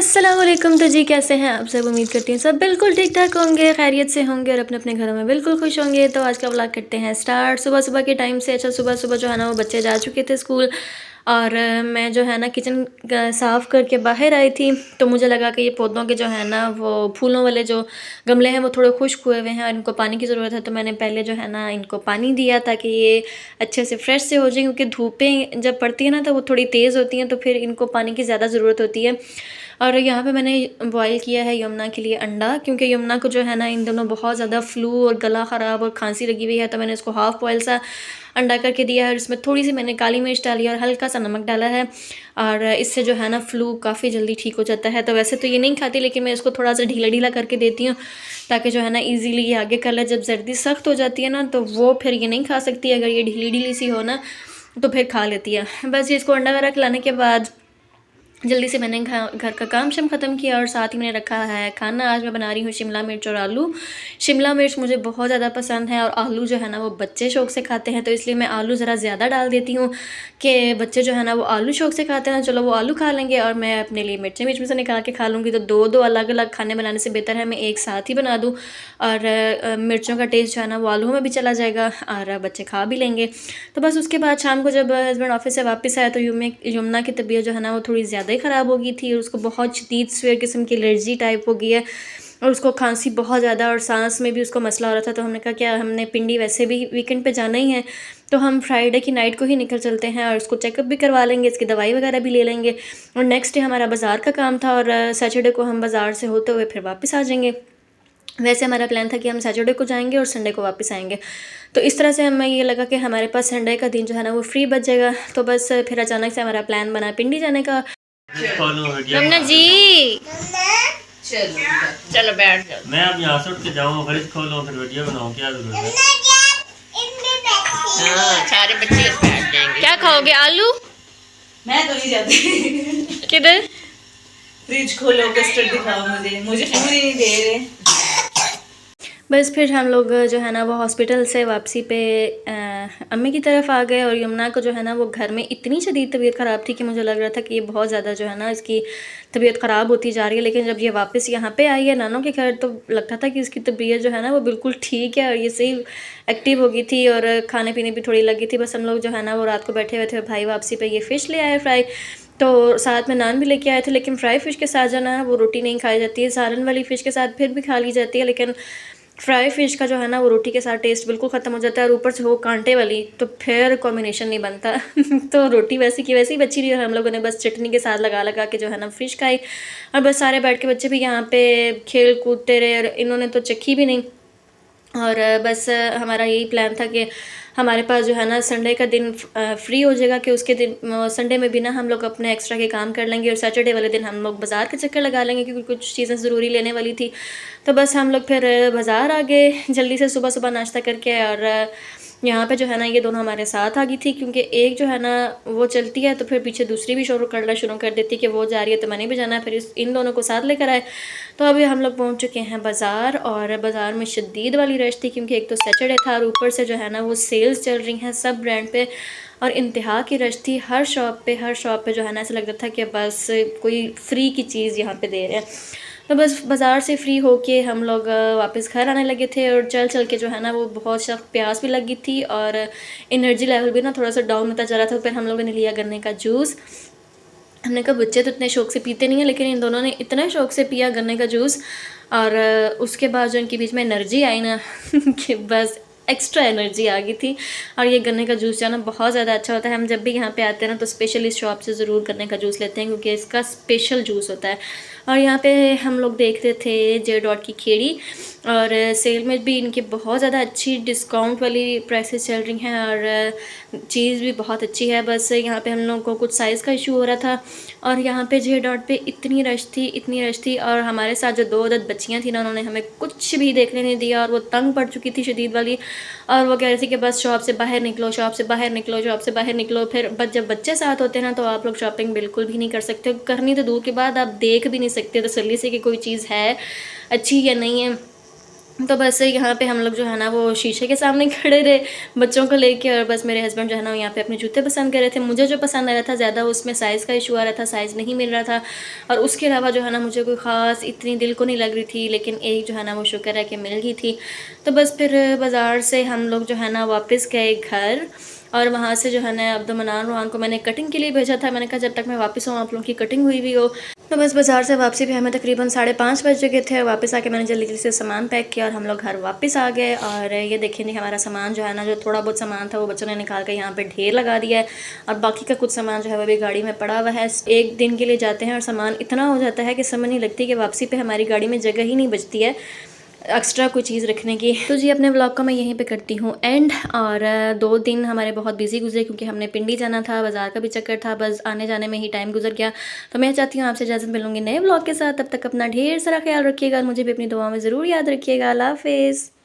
अस्सलामुअलैकुम। तो जी कैसे हैं आप सब? उम्मीद करती हूँ सब बिल्कुल ठीक ठाक होंगे, खैरियत से होंगे और अपने अपने घरों में बिल्कुल खुश होंगे। तो आज का व्लॉग करते हैं स्टार्ट सुबह सुबह के टाइम से। अच्छा, सुबह सुबह जो है ना वो बच्चे जा चुके थे स्कूल और मैं जो है ना किचन साफ़ करके बाहर आई थी। तो मुझे लगा कि ये पौधों के जो है ना वो फूलों वाले जो गमले हैं वो थोड़े खुश्क हुए हुए हैं और इनको पानी की ज़रूरत है। तो मैंने पहले जो है ना इनको पानी दिया ताकि ये अच्छे से फ्रेश से हो जाए, क्योंकि धूपें जब पड़ती है ना तो वो थोड़ी तेज़ होती हैं, तो फिर इनको पानी की ज़्यादा ज़रूरत होती है। और यहाँ पे मैंने बॉईल किया है यमुना के लिए अंडा, क्योंकि यमुना को जो है ना इन दोनों बहुत ज़्यादा फ्लू और गला ख़राब और खांसी लगी हुई है। तो मैंने इसको हाफ़ बॉयल सा अंडा करके दिया है और इसमें थोड़ी सी मैंने काली मिर्च डाली और हल्का सा नमक डाला है। और इससे जो है ना फ्लू काफ़ी जल्दी ठीक हो जाता है। तो वैसे तो ये नहीं खाती, लेकिन मैं इसको थोड़ा सा ढीला ढीला करके देती हूँ ताकि जो है ना ईज़िली ये आगे कल जब सर्दी सख्त हो जाती है ना तो वो फिर ये नहीं खा सकती। अगर ये ढीली ढीली सी हो ना तो फिर खा लेती है। बस ये इसको अंडा वगैरह खिलाने के बाद जल्दी से मैंने घर का काम शाम ख़त्म किया और साथ ही मैंने रखा है खाना। आज मैं बना रही हूँ शिमला मिर्च और आलू। शिमला मिर्च मुझे बहुत ज़्यादा पसंद है और आलू जो है ना वो बच्चे शौक़ से खाते हैं, तो इसलिए मैं आलू ज़रा ज़्यादा डाल देती हूँ कि बच्चे जो है ना वो आलू शौक़ से खाते हैं। चलो वो आलू खा लेंगे और मैं अपने लिए मिर्चें बीच में से निकाल के खा लूँगी। तो दो दो अलग अलग खाने बनाने से बेहतर है मैं एक साथ ही बना दूँ और मिर्चों का टेस्ट जो है ना वो आलू में भी चला जाएगा और बच्चे खा भी लेंगे। तो बस उसके बाद शाम को जब हस्बैंड ऑफिस से वापस आया तो यमुना की तबीयत जो है ना वो थोड़ी ज़्यादा ही ख़राब हो गई थी और उसको बहुत शदीद स्वेयर किस्म की एलर्जी टाइप हो गई है और उसको खांसी बहुत ज़्यादा और सांस में भी उसको मसला हो रहा था। तो हमने कहा क्या हमने पिंडी वैसे भी वीकेंड पे जाना ही है तो हम फ्राइडे की नाइट को ही निकल चलते हैं और उसको चेकअप भी करवा लेंगे, इसकी दवाई वगैरह भी ले लेंगे। और नेक्स्ट डे हमारा बाज़ार का काम था और सैटरडे को हम बाज़ार से होते हुए फिर वापस आ जाएंगे। वैसे हमारा प्लान था कि हम सैटरडे को जाएंगे और संडे को वापस आएंगे। तो इस तरह से हमें ये लगा कि हमारे पास संडे का दिन जो है ना वो फ्री बच जाएगा। तो बस फिर अचानक से हमारा प्लान बना पिंडी जाने का। रमना जी चलो चलो बैठ जाओ। मैं अब यहाँ से उठ के जाऊँ, फ्रिज खोलूँ, फिर वीडियो बनाऊँ, क्या जरूरत है? हाँ, सारे बच्चे बैठ जाएंगे। क्या खाओगे? आलू? मैं तो नहीं जाती। किधर? फ्रिज खोलो, कस्टर्ड दिखाओ मुझे फोन ही नहीं दे रहे। बस फिर हम लोग जो है ना वो हॉस्पिटल से वापसी पे अम्मी की तरफ आ गए और यमुना को जो है ना वो घर में इतनी शदीद तबीयत ख़राब थी कि मुझे लग रहा था कि ये बहुत ज़्यादा जो है ना इसकी तबीयत ख़राब होती जा रही है। लेकिन जब ये वापस यहाँ पे आई है नानों के घर तो लगता था कि इसकी तबीयत जो है ना वो बिल्कुल ठीक है और ये सही एक्टिव हो गई थी और खाने पीने भी थोड़ी लगी थी। बस हम लोग जो है ना वो रात को बैठे हुए थे, भाई वापसी पे ये फ़िश ले आए फ्राई, तो साथ में नान भी लेके आए थे। लेकिन फ्राई फ़िश के साथ जो है वो रोटी नहीं खाई जाती है, सालन वाली फ़िश के साथ फिर भी खा ली जाती है, लेकिन फ्राई फ़िश का जो है ना वो रोटी के साथ टेस्ट बिल्कुल ख़त्म हो जाता है और ऊपर से वो कांटे वाली तो फिर कॉम्बिनेशन नहीं बनता। तो रोटी वैसी की वैसी बची रही और हम लोगों ने बस चटनी के साथ लगा लगा के जो है ना फ़िश खाई और बस सारे बैठ के बच्चे भी यहाँ पे खेल कूदते रहे और इन्होंने तो चखी भी नहीं। और बस हमारा यही प्लान था कि हमारे पास जो है ना संडे का दिन फ्री हो जाएगा कि उसके दिन संडे में भी ना हम लोग अपने एक्स्ट्रा के काम कर लेंगे और सैटरडे वाले दिन हम लोग बाज़ार के चक्कर लगा लेंगे क्योंकि कुछ चीज़ें ज़रूरी लेने वाली थी। तो बस हम लोग फिर बाज़ार आ गए जल्दी से सुबह सुबह नाश्ता करके और यहाँ पे जो है ना ये दोनों हमारे साथ आ गई थी क्योंकि एक जो है ना वो चलती है तो फिर पीछे दूसरी भी शोर करना शुरू कर देती कि वो जा रही है तो मैंने भी जाना है, फिर इन दोनों को साथ लेकर आए। तो अभी हम लोग पहुँच चुके हैं बाज़ार और बाज़ार में शदीद वाली रश थी क्योंकि एक तो सैटरडे था और ऊपर से जो है ना वो सेल्स चल रही हैं सब ब्रांड पे और इंतहा की रश थी। हर शॉप पे जो है ना ऐसा लगता था कि बस कोई फ्री की चीज़ यहाँ पे दे रहे हैं। तो बस बाज़ार से फ्री होके हम लोग वापस घर आने लगे थे और चल चल के जो है ना वो बहुत सख्त प्यास भी लगी थी और एनर्जी लेवल भी ना थोड़ा सा डाउन होता जा रहा था। फिर हम लोगों ने लिया गन्ने का जूस। हमने कहा बच्चे तो इतने शौक़ से पीते नहीं हैं लेकिन इन दोनों ने इतना शौक़ से पिया गन्ने का जूस और उसके बाद जो इनके बीच में एनर्जी आई ना कि बस एक्स्ट्रा एनर्जी आ गई थी। और ये गन्ने का जूस जो है ना बहुत ज़्यादा अच्छा होता है। हम जब भी यहाँ पे आते हैं ना तो स्पेशल इस शॉप से ज़रूर गन्ने का जूस लेते हैं क्योंकि इसका स्पेशल जूस होता है। और यहाँ पे हम लोग देख रहे थे जे डॉट की खेड़ी और सेल में भी इनकी बहुत ज़्यादा अच्छी डिस्काउंट वाली प्राइसेस चल रही हैं और चीज़ भी बहुत अच्छी है। बस यहाँ पे हम लोगों को कुछ साइज़ का इशू हो रहा था और यहाँ पे जे डॉट पे इतनी रश थी और हमारे साथ जो 2 अदद बच्चियाँ थी ना उन्होंने हमें कुछ भी देखने नहीं दिया और वो तंग पड़ चुकी थी शदीद वाली और वो कह रही थी कि बस शॉप से बाहर निकलो, शॉप से बाहर निकलो, शॉप से बाहर निकलो। फिर जब बच्चे साथ होते हैं ना तो आप लोग शॉपिंग बिल्कुल भी नहीं कर सकते, करनी तो दूर के बाद आप देख भी नहीं सकते तसल्ली से कि कोई चीज़ है अच्छी या नहीं है। तो बस यहाँ पे हम लोग जो है ना वो शीशे के सामने खड़े रहे बच्चों को लेके, और बस मेरे हस्बैंड जो है ना यहाँ पे अपने जूते पसंद कर रहे थे। मुझे जो पसंद आ रहा था ज़्यादा उसमें साइज़ का इशू आ रहा था, साइज़ नहीं मिल रहा था, और उसके अलावा जो है ना मुझे कोई ख़ास इतनी दिल को नहीं लग रही थी, लेकिन एक जो है ना वो शुक्र है कि मिल गई थी। तो बस फिर बाज़ार से हम लोग जो है ना वापस गए घर, और वहाँ से जो है ना अब्दुल मनान रोहान को मैंने कटिंग के लिए भेजा था। मैंने कहा जब तक मैं वापस हूँ आप लोगों की कटिंग हुई हो। तो बस बाज़ार से वापसी भी हमें तकरीबन 5:30 बज चुके थे। वापस आके मैंने जल्दी जल्दी से सामान पैक किया और हम लोग घर वापस आ गए। और ये देखिए नहीं, हमारा सामान जो है ना, जो थोड़ा बहुत सामान था वो बच्चों ने निकाल कर यहाँ पे ढेर लगा दिया है, और बाकी का कुछ सामान जो है वो भी गाड़ी में पड़ा हुआ है। एक दिन के लिए जाते हैं और सामान इतना हो जाता है कि समझ नहीं लगती कि वापसी पे हमारी गाड़ी में जगह ही नहीं बचती है एक्स्ट्रा कोई चीज़ रखने की। तो जी अपने व्लॉग का मैं यहीं पे करती हूँ एंड। और 2 दिन हमारे बहुत बिजी गुजरे क्योंकि हमने पिंडी जाना था, बाज़ार का भी चक्कर था, बस आने जाने में ही टाइम गुजर गया। तो मैं चाहती हूँ आपसे इजाज़त मिलूँगी नए व्लॉग के साथ। तब तक अपना ढेर सारा ख्याल रखिएगा और मुझे भी अपनी दुआओं में ज़रूर याद रखिएगा। अल्लाह हाफ़िज़।